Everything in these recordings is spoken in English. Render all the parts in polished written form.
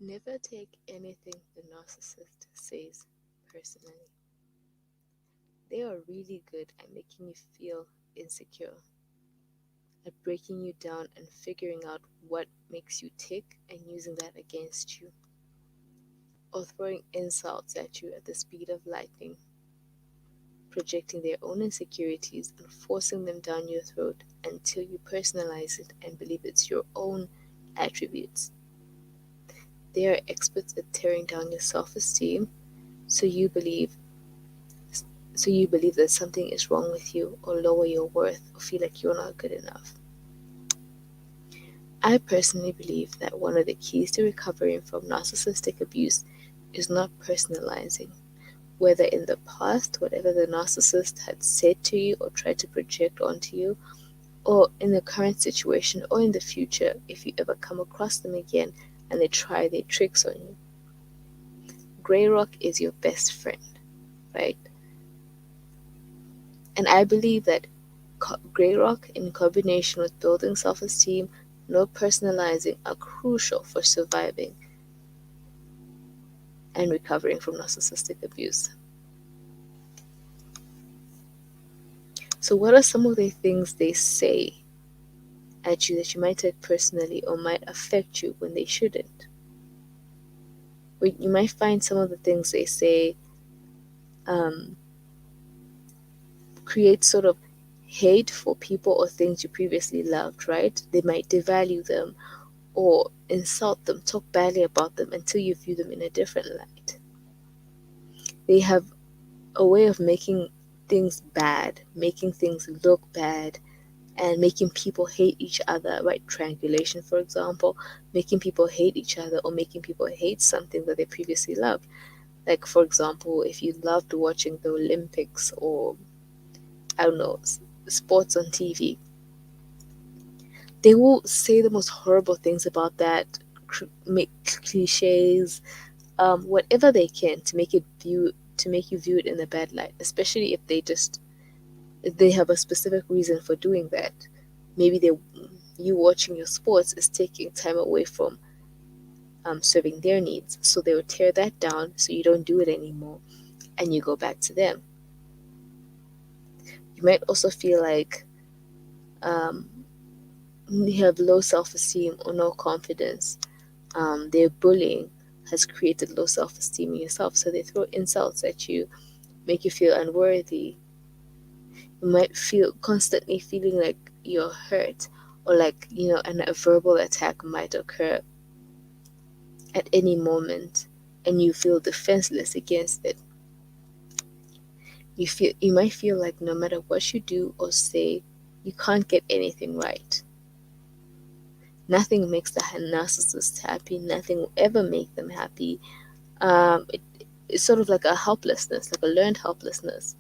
Never take anything the narcissist says personally. They are really good at making you feel insecure, at breaking you down and figuring out what makes you tick and using that against you, or throwing insults at you at the speed of lightning, projecting their own insecurities and forcing them down your throat until you personalize it and believe it's your own attributes. They are experts at tearing down your self-esteem so you believe that something is wrong with you or lower your worth or feel like you're not good enough. I personally believe that one of the keys to recovering from narcissistic abuse is not personalizing, whether in the past, whatever the narcissist had said to you or tried to project onto you, or in the current situation, or in the future, if you ever come across them again and they try their tricks on you. Grey rock is your best friend, right? And I believe that grey rock in combination with building self-esteem, no personalizing, are crucial for surviving and recovering from narcissistic abuse. So what are some of the things they say at you that you might take personally or might affect you when they shouldn't? You might find some of the things they say create sort of hate for people or things you previously loved, right? They might devalue them or insult them, talk badly about them until you view them in a different light. They have a way of making things bad, making things look bad, and making people hate each other, right? Triangulation, for example, making people hate each other or making people hate something that they previously loved. Like, for example, if you loved watching the Olympics or, I don't know, sports on TV, they will say the most horrible things about that, make cliches, whatever they can to make you view it in a bad light, especially if they have a specific reason for doing that. Maybe you watching your sports is taking time away from serving their needs, so they will tear that down so you don't do it anymore and you go back to them. You might also feel like um, you have low self-esteem or no confidence. Their bullying has created low self-esteem in yourself, so they throw insults at you, make you feel unworthy. You might feel constantly feeling like you're hurt, or like, a verbal attack might occur at any moment and you feel defenseless against it. You might feel like no matter what you do or say, you can't get anything right. Nothing makes the narcissist happy. Nothing will ever make them happy. It's sort of like a helplessness, like a learned helplessness.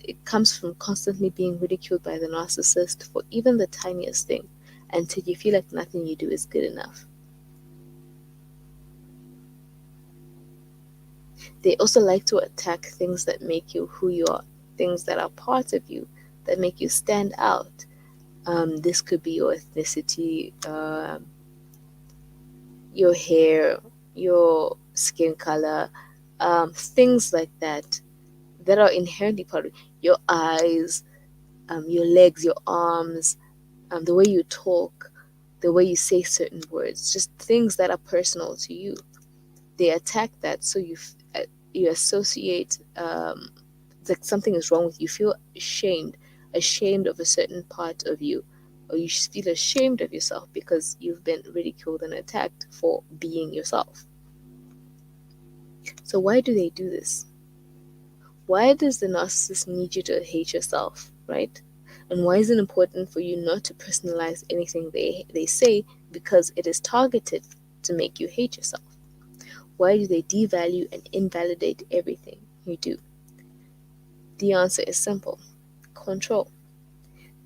It comes from constantly being ridiculed by the narcissist for even the tiniest thing until you feel like nothing you do is good enough. They also like to attack things that make you who you are, things that are parts of you that make you stand out. This could be your ethnicity, your hair, your skin color, things like that are inherently part of your eyes, your legs, your arms, the way you talk, the way you say certain words, just things that are personal to you. They attack that, so you associate like something is wrong with you. You feel ashamed of a certain part of you, or you feel ashamed of yourself because you've been ridiculed and attacked for being yourself. So why do they do this? Why does the narcissist need you to hate yourself, right? And why is it important for you not to personalize anything they say? Because it is targeted to make you hate yourself. Why do they devalue and invalidate everything you do? The answer is simple: control.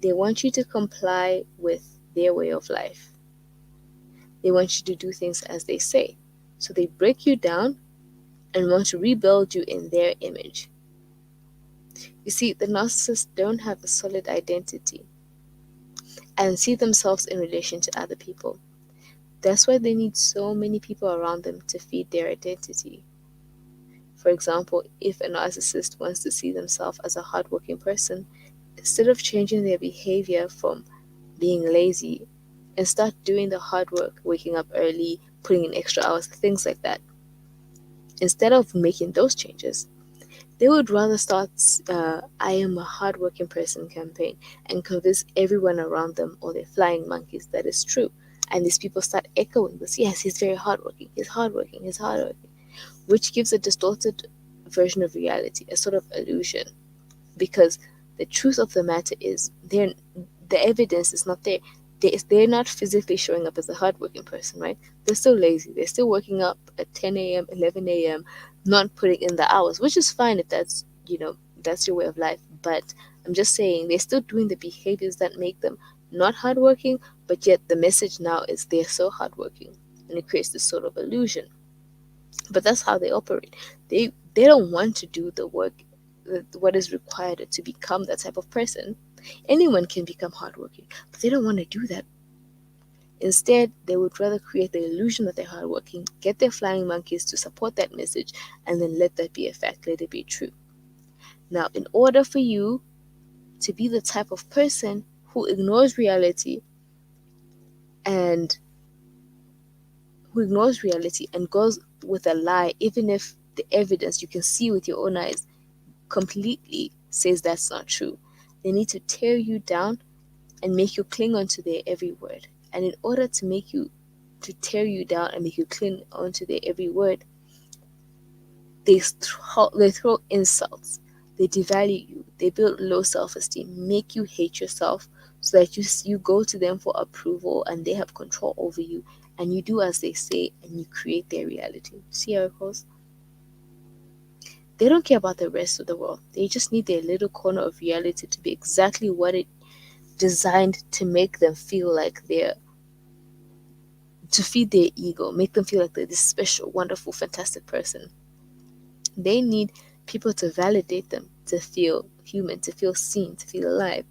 They want you to comply with their way of life. They want you to do things as they say. So they break you down and want to rebuild you in their image. You see, the narcissists don't have a solid identity and see themselves in relation to other people. That's why they need so many people around them to feed their identity. For example, if a narcissist wants to see themselves as a hardworking person, instead of changing their behavior from being lazy and start doing the hard work, waking up early, putting in extra hours, things like that, instead of making those changes, they would rather start I am a hardworking person campaign and convince everyone around them or their flying monkeys that it's true. And these people start echoing this. Yes, he's very hardworking. He's hardworking. He's hardworking, which gives a distorted version of reality, a sort of illusion. Because the truth of the matter is, the evidence is not there. They're not physically showing up as a hardworking person, right? They're still lazy. They're still waking up at 10 a.m., 11 a.m., not putting in the hours, which is fine if that's, that's your way of life. But I'm just saying they're still doing the behaviors that make them not hardworking, but yet the message now is they're so hardworking. And it creates this sort of illusion. But that's how they operate. They don't want to do the work, what is required to become that type of person. Anyone can become hardworking, but they don't want to do that. Instead, they would rather create the illusion that they're hardworking, get their flying monkeys to support that message, and then let that be a fact, let it be true. Now, in order for you to be the type of person who ignores reality and goes with a lie, even if the evidence you can see with your own eyes completely says that's not true, they need to tear you down and make you cling onto their every word. And in order to tear you down and make you cling onto their every word, they throw insults, they devalue you, they build low self-esteem, make you hate yourself, so that you go to them for approval and they have control over you, and you do as they say and you create their reality. See how it goes? They don't care about the rest of the world. They just need their little corner of reality to be exactly what it designed to make them feel like to feed their ego, make them feel like they're this special, wonderful, fantastic person. They need people to validate them, to feel human, to feel seen, to feel alive.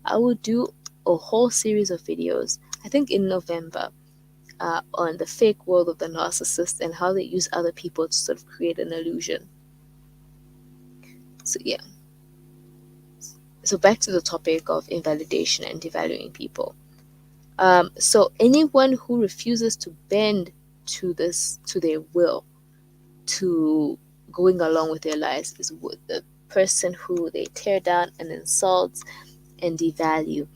I will do a whole series of videos, I think in November, on the fake world of the narcissist and how they use other people to sort of create an illusion. So yeah. So back to the topic of invalidation and devaluing people. So anyone who refuses to bend to their will, to going along with their lives, is the person who they tear down and insult and devalue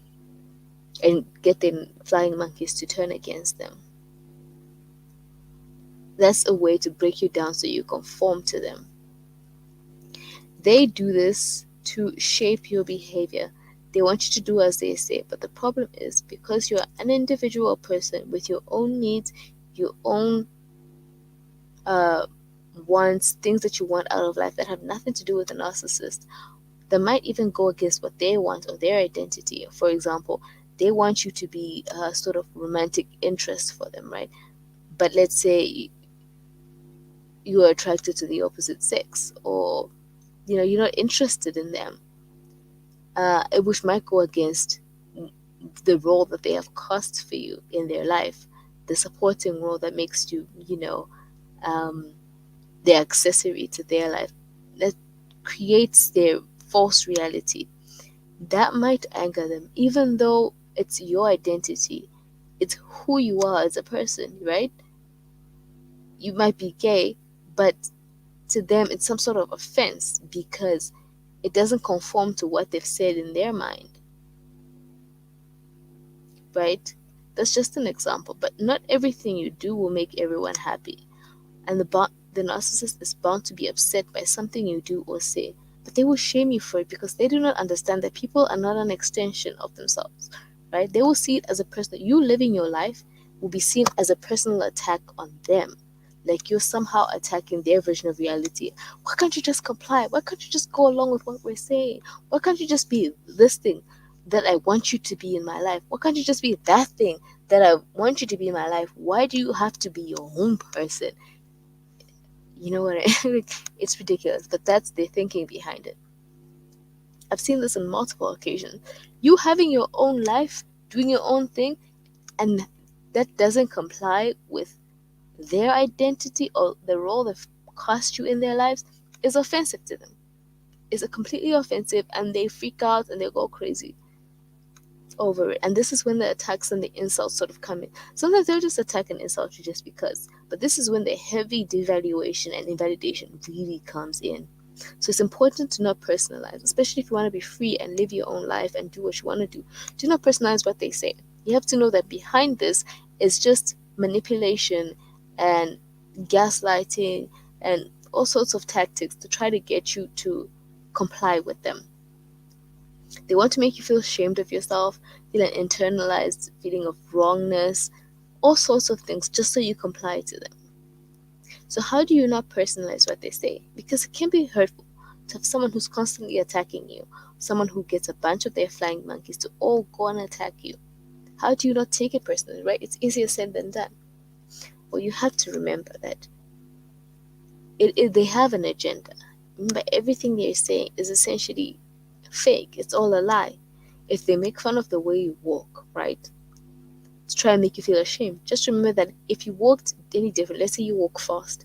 and get their flying monkeys to turn against them. That's a way to break you down so you conform to them. They do this to shape your behavior. They want you to do as they say, but the problem is, because you're an individual person with your own needs, your own wants, things that you want out of life that have nothing to do with the narcissist, that might even go against what they want or their identity. For example, they want you to be a sort of romantic interest for them, right? But let's say you are attracted to the opposite sex, or you're not interested in them, which might go against the role that they have cast for you in their life, the supporting role that makes you, the accessory to their life, that creates their false reality. That might anger them, even though it's your identity, it's who you are as a person, right? You might be gay, but to them it's some sort of offense because it doesn't conform to what they've said in their mind, right? That's just an example, but not everything you do will make everyone happy. And the narcissist is bound to be upset by something you do or say, but they will shame you for it because they do not understand that people are not an extension of themselves, right? They will see it as a personal, you living your life will be seen as a personal attack on them. Like you're somehow attacking their version of reality. Why can't you just comply? Why can't you just go along with what we're saying? Why can't you just be this thing that I want you to be in my life? Why can't you just be that thing that I want you to be in my life? Why do you have to be your own person? You know what I mean? It's ridiculous, but that's the thinking behind it. I've seen this on multiple occasions. You having your own life, doing your own thing, and that doesn't comply with their identity or the role they've cast you in their lives is offensive to them. It's a completely offensive, and they freak out and they go crazy over it. And this is when the attacks and the insults sort of come in. Sometimes they'll just attack and insult you just because, but this is when the heavy devaluation and invalidation really comes in. So it's important to not personalize, especially if you want to be free and live your own life and do what you want to do. Do not personalize what they say. You have to know that behind this is just manipulation and gaslighting and all sorts of tactics to try to get you to comply with them. They want to make you feel ashamed of yourself, feel an internalized feeling of wrongness, all sorts of things just so you comply to them. So, how do you not personalize what they say? Because it can be hurtful to have someone who's constantly attacking you, someone who gets a bunch of their flying monkeys to all go and attack you. How do you not take it personally, right? It's easier said than done. Well, you have to remember that they have an agenda. Remember, everything they're saying is essentially fake, it's all a lie. If they make fun of the way you walk, right, to try and make you feel ashamed, just remember that if you walked any different, let's say you walk fast,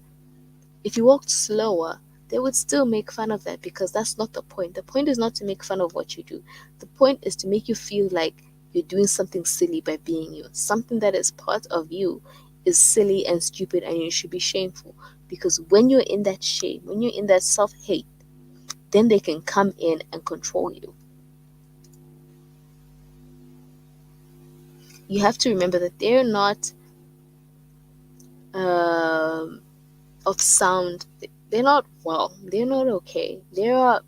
if you walked slower, they would still make fun of that because that's not the point. The point is not to make fun of what you do. The point is to make you feel like you're doing something silly by being you. Something that is part of you is silly and stupid and you should be shameful. Because when you're in that shame, when you're in that self hate, then they can come in and control you. You have to remember that they're not um, of sound. They're not well. They're not okay. They're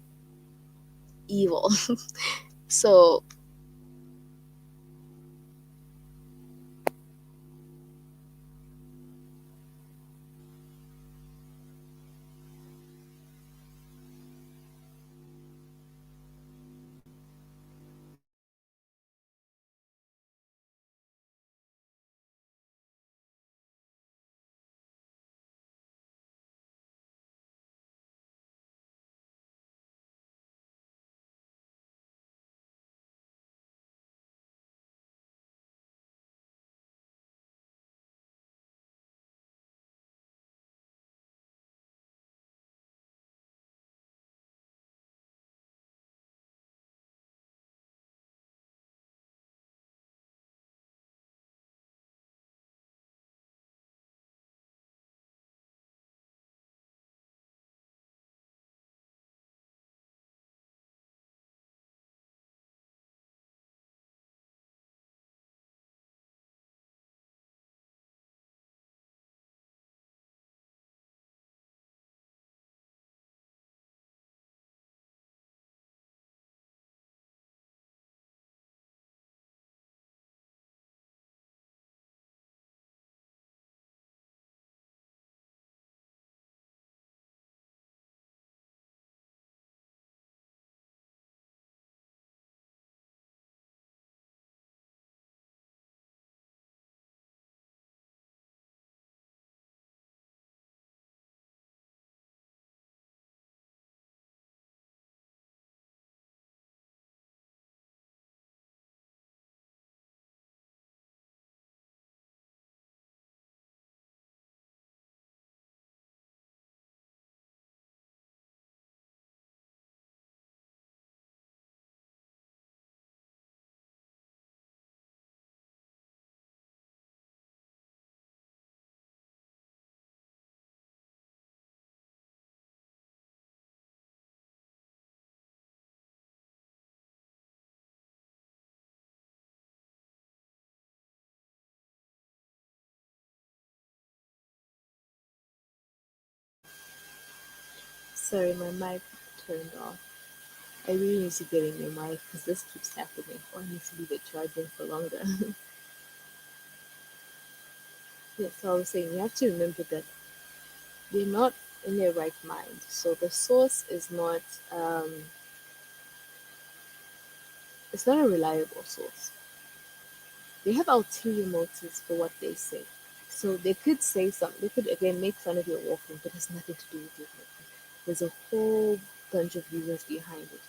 evil. So sorry, my mic turned off. I really need to get a new mic because this keeps happening. Or I need to leave it charging for longer. Yes, so I was saying you have to remember that they're not in their right mind. So the source is not it's not a reliable source. They have ulterior motives for what they say. So they could say something, they could again make fun of your walking, but it has nothing to do with your walking. There's a whole bunch of reasons behind it.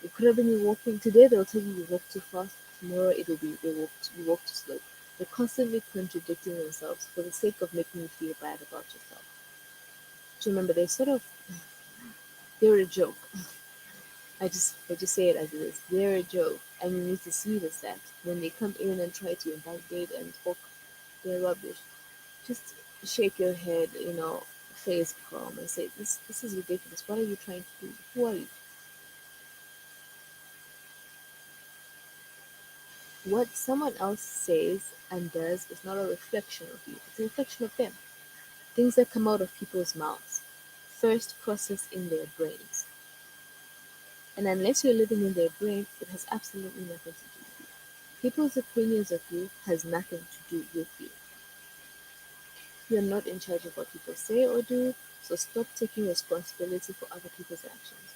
It could have been you walking today, they'll tell you you walk too fast. Tomorrow it'll be you walk too slow. They're constantly contradicting themselves for the sake of making you feel bad about yourself. So remember, they're a joke. I just say it as it is. They're a joke, and you need to see this that when they come in and try to invalidate and talk their rubbish, just shake your head, face calm, and say, "This is ridiculous. What are you trying to do? Who are you?" What someone else says and does is not a reflection of you; it's a reflection of them. Things that come out of people's mouths first process in their brains, and unless you're living in their brain, it has absolutely nothing to do with you. People's opinions of you has nothing to do with you. You're not in charge of what people say or do, so stop taking responsibility for other people's actions.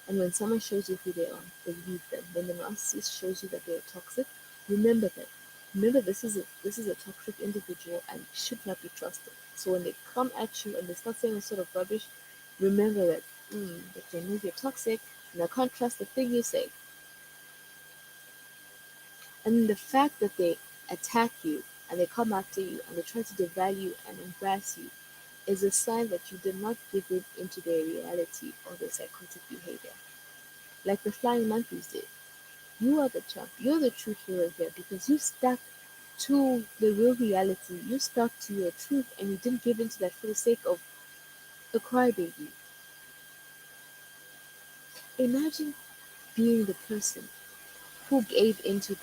And when someone shows you who they are, believe them. When the narcissist shows you that they are toxic, remember that. Remember this is a toxic individual and should not be trusted. So when they come at you and they start saying sort of rubbish, remember that that they know you're toxic and I can't trust the thing you say. And the fact that they attack you and they come after you and they try to devalue and embarrass you is a sign that you did not give in into their reality or their psychotic behavior. Like the flying monkeys did. You are the champ. You're the true hero here because you stuck to the real reality. You stuck to your truth and you didn't give in to that for the sake of a crybaby. Imagine being the person who gave into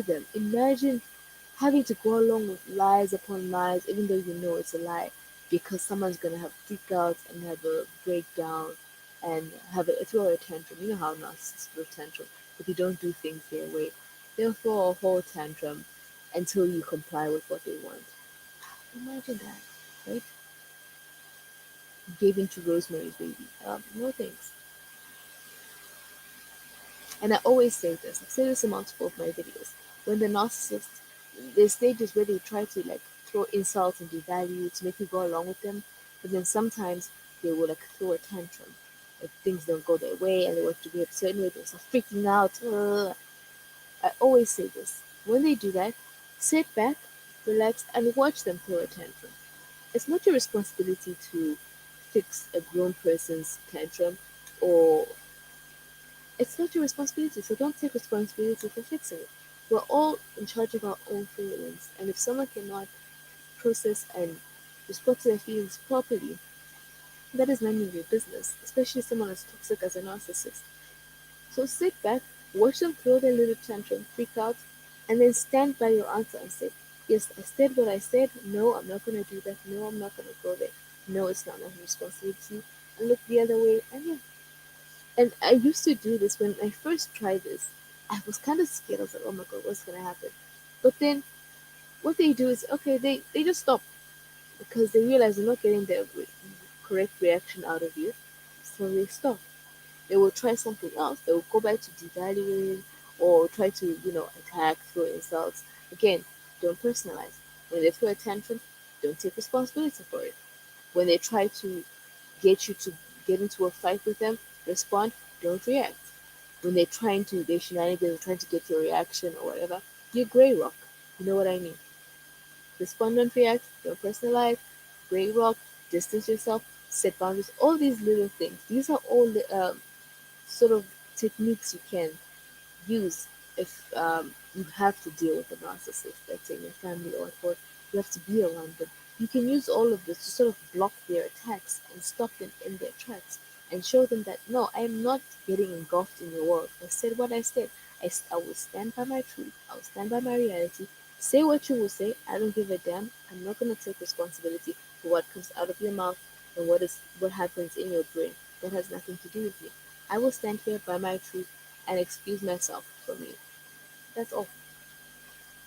them. Imagine having to go along with lies upon lies, even though you know it's a lie, because someone's gonna have freak out and have a breakdown and have a throw a tantrum. You know how narcissists throw tantrum if you don't do things their way. They'll throw a whole tantrum until you comply with what they want. Imagine that, right? Gave in to Rosemary's Baby. No thanks. And I always say this. I say this in multiple of my videos. When the narcissist, there's stages where they try to like throw insults and devalue to make you go along with them, but then sometimes they will like throw a tantrum if things don't go their way and they want to behave a certain way. They start freaking out. I always say this. When they do that, sit back, relax, and watch them throw a tantrum. It's not your responsibility to fix a grown person's tantrum or it's not your responsibility, so don't take responsibility for fixing it. We're all in charge of our own feelings, and if someone cannot process and respond to their feelings properly, that is none of your business, especially someone as toxic as a narcissist. So sit back, watch them throw their little tantrum, freak out, and then stand by your answer and say, "Yes, I said what I said. No, I'm not going to do that. No, I'm not going to go there. No, it's not my responsibility." And look the other way, and yeah, and I used to do this when I first tried this. I was kind of scared. I was like, oh my god, what's going to happen? But then what they do is, okay, they just stop because they realize they're not getting the correct reaction out of you. So they stop. They will try something else. They will go back to devaluing or try to, attack, throw insults. Again, don't personalize. When they throw a tantrum, don't take responsibility for it. When they try to get you to get into a fight with them, respond, don't react. When they're shenanigans, trying to get your reaction or whatever, you're gray rock. You know what I mean? Respond, don't react, don't personalize, gray rock, distance yourself, set boundaries, all these little things. These are all the sort of techniques you can use if you have to deal with a narcissist, let's say in your family or at work, you have to be around them. You can use all of this to sort of block their attacks and stop them in their tracks and show them that no, I am not getting engulfed in your world. I said what I said. I will stand by my truth. I will stand by my reality. Say what you will say. I don't give a damn. I'm not going to take responsibility for what comes out of your mouth and what happens in your brain. That has nothing to do with me. I will stand here by my truth and excuse myself from you. That's all.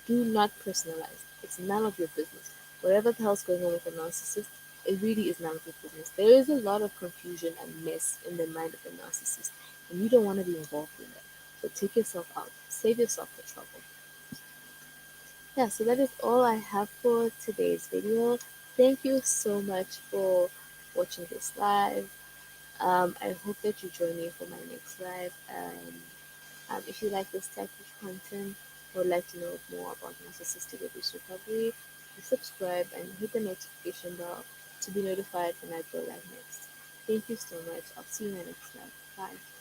Do not personalize. It's none of your business. Whatever the hell's going on with a narcissist, it really is none of your business. There is a lot of confusion and mess in the mind of a narcissist, and you don't want to be involved in that. So take yourself out. Save yourself the trouble. Yeah, so that is all I have for today's video. Thank you so much for watching this live. I hope that you join me for my next live. And if you like this type of content, would like to know more about narcissistic abuse recovery, please subscribe and hit the notification bell to be notified when I go live next. Thank you so much. I'll see you in the next live. Bye.